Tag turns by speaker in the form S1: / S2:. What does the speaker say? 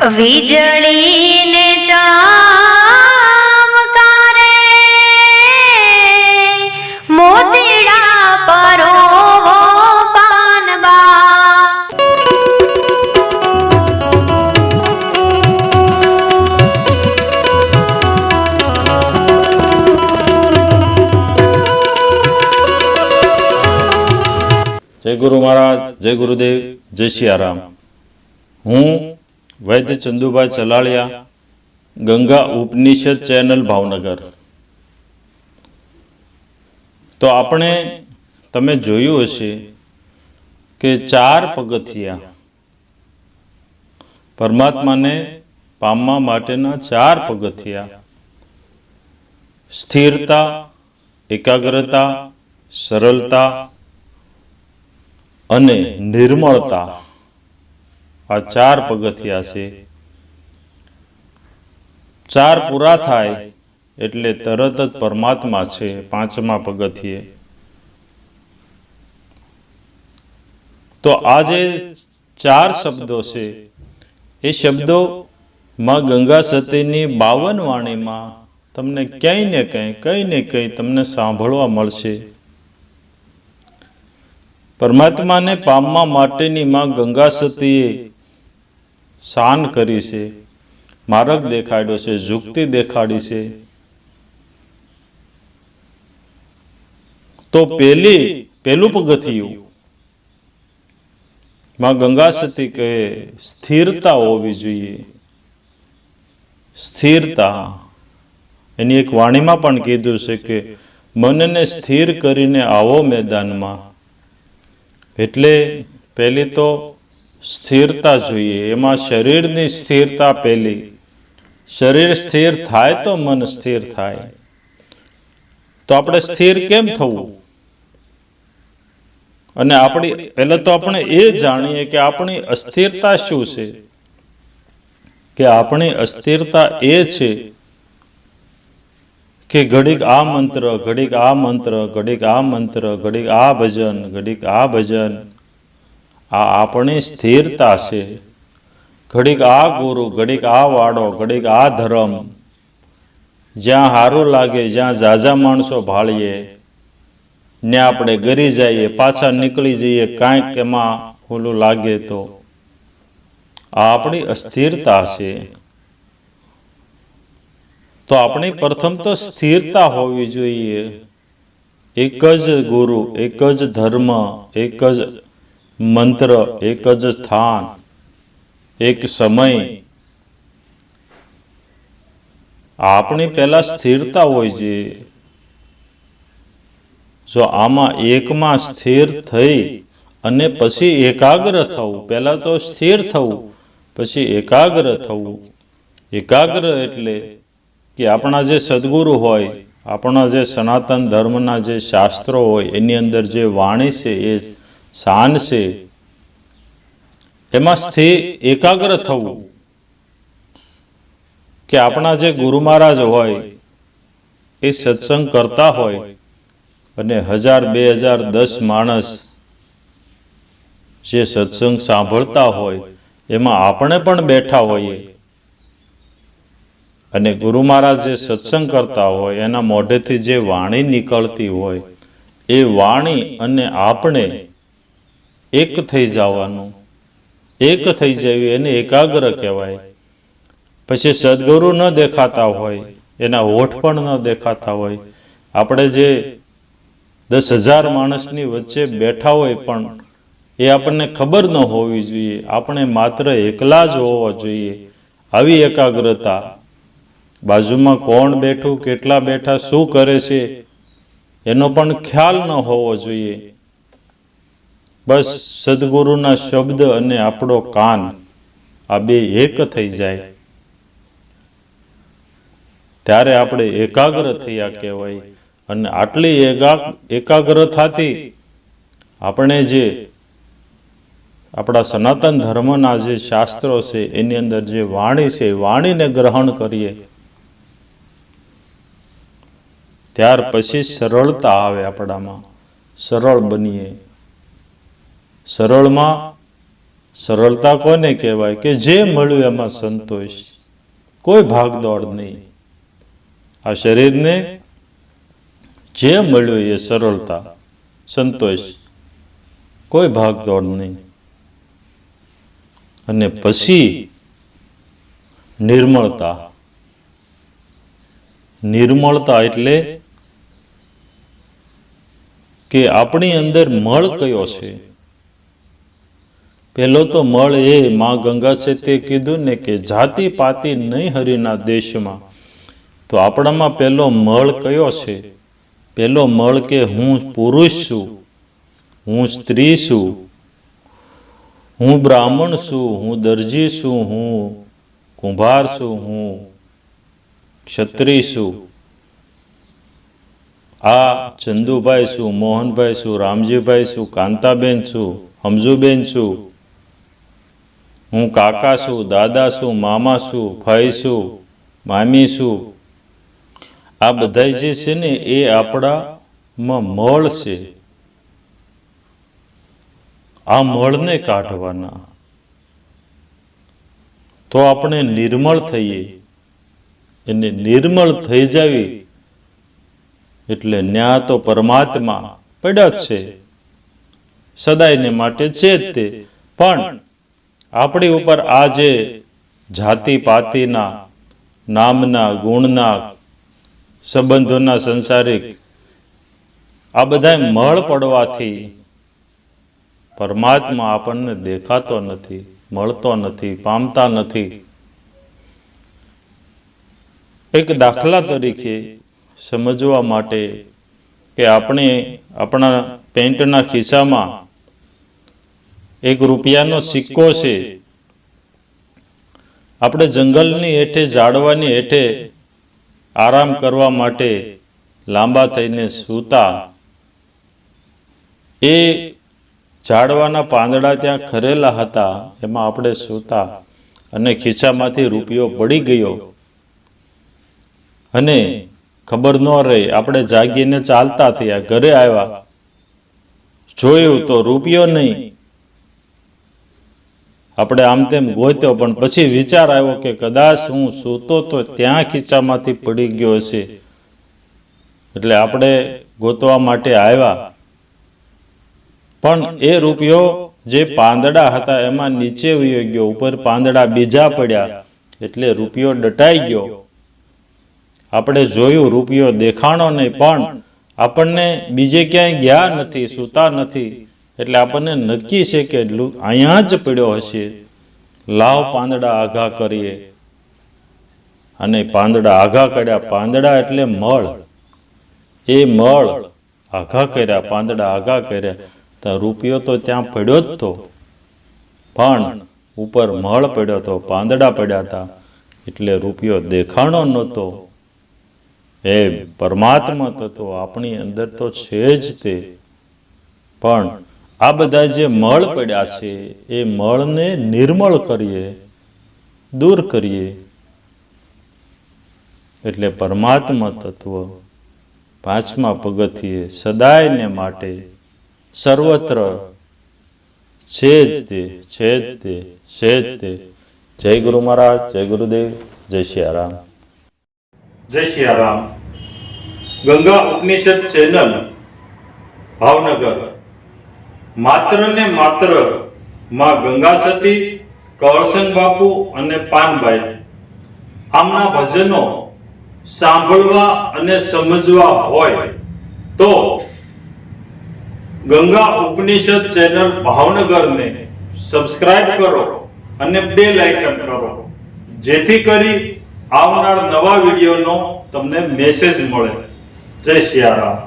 S1: વીજળીને ચમકારે મોતીડા પરોવો પાનબા.
S2: જય ગુરુ મહારાજ, જય ગુરુદેવ, જય સિયારામ. હું વૈદ્ય ચંદુભાઈ ચલાળિયા, ગંગા ઉપનિષદ ચેનલ ભાવનગર. તો આપણે તમે જોયું હશે કે 4 પગથિયા પરમાત્માને પામવા માટેના 4 પગથિયા: સ્થિરતા, એકાગ્રતા, સરળતા અને નિર્મળતા. આ 4 પગથિયા છે. 4 પૂરા થાય એટલે તરત જ પરમાત્મા છે 5મા પગથિયે. તો આ જે 4 શબ્દો છે એ શબ્દો માં ગંગા સતીની 52 વાણીમાં તમને ક્યાંય ને કંઈ તમને સાંભળવા મળશે. પરમાત્માને પામવા માટેની માં ગંગા સતીએ શાન કરી છે, માર્ગ દેખાડ્યો છે, યુક્તિ દેખાડી છે. તો પહેલું પગથિયું માં ગંગા સતી કહે સ્થિરતા હોવી જોઈએ. સ્થિરતા એની એક વાણીમાં પણ કીધું છે કે મનને સ્થિર કરીને આવો મેદાનમાં. એટલે પહેલી તો સ્થિરતા જોઈએ. એમાં શરીરની સ્થિરતા પહેલી. શરીર સ્થિર થાય તો મન સ્થિર થાય. તો આપણે સ્થિર કેમ થવું? અને પહેલા તો આપણે એ જાણીએ કે આપણી અસ્થિરતા શું છે. કે આપણી અસ્થિરતા એ છે કે ઘડીક આ મંત્ર, ઘડીક આ મંત્ર, ઘડીક આ મંત્ર, ઘડીક આ ભજન, ઘડીક આ ભજન. આ આપણી સ્થિરતા છે. ઘડીક આ ગુરુ, ઘડીક આ વાડો, ઘડીક આ ધર્મ. જ્યાં સારું લાગે, જ્યાં ઝાઝા માણસો ભાળીએ ને આપણે ગરી જઈએ, પાછા નીકળી જઈએ કાંઈક એમાં ઓલું લાગે તો. આ આપણી અસ્થિરતા છે. તો આપણી પ્રથમ તો સ્થિરતા હોવી જોઈએ. એક જ ગુરુ, એક જ ધર્મ, એક જ મંત્ર, એક જ સ્થાન, એક સમય. આપણી પહેલા સ્થિરતા હોય છે. જો આમાં એકમાં સ્થિર થઈ અને પછી એકાગ્ર થવું. પહેલા તો સ્થિર થવું, પછી એકાગ્ર થવું. એકાગ્ર એટલે કે આપણા જે સદગુરુ હોય, આપણા જે સનાતન ધર્મના જે શાસ્ત્રો હોય, એની અંદર જે વાણી છે, એ શાન છે, એમાં સ્થિર એકાગ્ર થવું. કે આપણા જે ગુરુ મહારાજ હોય એ સત્સંગ કરતા હોય અને 1000, 2000, 10 માણસ જે સત્સંગ સાંભળતા હોય એમાં આપણે પણ બેઠા હોઈએ અને ગુરુ મહારાજ જે સત્સંગ કરતા હોય એના મોઢેથી જે વાણી નીકળતી હોય એ વાણી અને આપણે એક થઈ જવાનું. એક થઈ જવી એને એકાગ્ર કહેવાય. પછી સદગુરુ ન દેખાતા હોય, એના હોઠ પણ ન દેખાતા હોય, આપણે જે 10,000 માણસની વચ્ચે બેઠા હોય પણ એ આપણને ખબર ન હોવી જોઈએ. આપણે માત્ર એકલા જ હોવા જોઈએ. આવી એકાગ્રતા. બાજુમાં કોણ બેઠું, કેટલા બેઠા, શું કરે છે એનો પણ ખ્યાલ ન હોવો જોઈએ. બસ સદગુરુના શબ્દ અને આપણો કાન, આ બે એક થઈ જાય ત્યારે આપણે એકાગ્ર થયા કહેવાય. અને આટલી એકાગ્રતાથી આપણે જે આપણા સનાતન ધર્મના જે શાસ્ત્રો છે એની અંદર જે વાણી છે, વાણીને ગ્રહણ કરીએ ત્યાર પછી સરળતા આવે આપણામાં. સરળ બનીએ. સરળમાં સરળતા કોને કહેવાય? કે જે મળ્યું એમાં સંતોષ, કોઈ ભાગદોડ નહીં. આ શરીરને જે મળ્યું એ સરળતા, સંતોષ, કોઈ ભાગદોડ નહીં. અને પછી નિર્મળતા. નિર્મળતા એટલે કે આપણી અંદર મળ કયો છે? પેલો તો મળ એ માં ગંગા છે તે કીધું ને કે જાતિ પાતિ નહીં હરિના દેશમાં. તો આપણામાં પેલો મળ કયો છે? પેલો મળ કે હું પુરુષ છું, હું સ્ત્રી છું, હું બ્રાહ્મણ છું, હું દરજી છું, હું કુંભાર છું, હું ક્ષત્રિય છું, આ ચંદુભાઈ છું, મોહનભાઈ છું, રામજીભાઈ છું, કાંતાબેન છું, હમજુબેન છું, હું કાકા છું, દાદા છું, મામા છું, ભાઈ છું, મામી છું. આ બધા જે છે ને એ આપણામાં મળ છે. આ મળને કાઢવાના તો આપણે નિર્મળ થઈએ. એને નિર્મળ થઈ જાવી એટલે ન્યા તો પરમાત્મા પડ્યા જ છે, સદાયને માટે છે જ તે. પણ આપણી ઉપર આ જે જાતિ પાતિના, નામના, ગુણના, સંબંધોના, સંસારિક આ બધા મળ પડવાથી પરમાત્મા આપણને દેખાતો નથી, મળતો નથી, પામતા નથી. એક દાખલા તરીકે સમજવા માટે કે આપણે આપણા પેન્ટના ખિસ્સામાં એક રૂપિયાનો સિક્કો છે. આપણે જંગલની હેઠે, ઝાડવાની હેઠે આરામ કરવા માટે લાંબા થઈને સૂતા. એ ઝાડવાના પાંદડા ત્યાં ખરેલા હતા, એમાં આપણે સૂતા અને ખિસ્સામાંથી રૂપિયો પડી ગયો અને ખબર ન રહી. આપણે જાગીને ચાલતા થયા, ઘરે આવ્યા, જોયું તો રૂપિયો નહીં. આપણે આમ તેમ ગોત્યો, પણ પછી વિચાર આવ્યો કે કદાચ હું સૂતો તો ત્યાં ખિસ્સામાંથી પડી ગયો હશે. એટલે આપણે ગોતવા માટે આવ્યા, પણ એ રૂપિયો જે પાંદડા હતા એમાં નીચે વયો ગયો, ઉપર પાંદડા બીજા પડ્યા, એટલે રૂપિયો દટાઈ ગયો. આપણે જોયું, રૂપિયો દેખાણો નહીં, પણ આપણને બીજે ક્યાંય ગયા નથી, સૂતા નથી. એટલે આપણને નક્કી છે કે અહીંયા જ પડ્યો હશે, લાવ પાંદડા આઘા કરીએ. અને પાંદડા આઘા કર્યા. પાંદડા એટલે મળ. એ મળ આઘા કર્યા, પાંદડા આઘા કર્યા. તો રૂપિયો તો ત્યાં પડ્યો જ તો, પણ ઉપર મળ પડ્યો તો, પાંદડા પડ્યા હતા, એટલે રૂપિયો દેખાણો નહોતો. એ પરમાત્મા તત્વ આપણી અંદર તો છે જ તે. પણ આ બધા જે મળ પડ્યા છે એ મળને નિર્મળ કરીએ, દૂર કરીએ. એટલે પરમાત્મા તત્વ પાંચમા પગથિયે સદાયને માટે સર્વત્ર છે જ તે, છે જ તે, છે જ તે. જય ગુરુ મહારાજ, જય ગુરુદેવ, જય સિયારામ. જય સિયારામ. ગંગા ઉપનિષદ ચેનલ ભાવનગર માત્ર ને માત્ર માં ગંગા સતી, કળશન બાપુ અને પાનભાઈ આમના ભજનો સાંભળવા અને સમજવા હોય તો ગંગા ઉપનિષદ ચેનલ ભાવનગરને સબસ્ક્રાઇબ કરો અને બેલ આઇકન કરો, જેથી કરી આવનાર નવા વિડીયોનો તમને મેસેજ મળે. જય સિયારામ.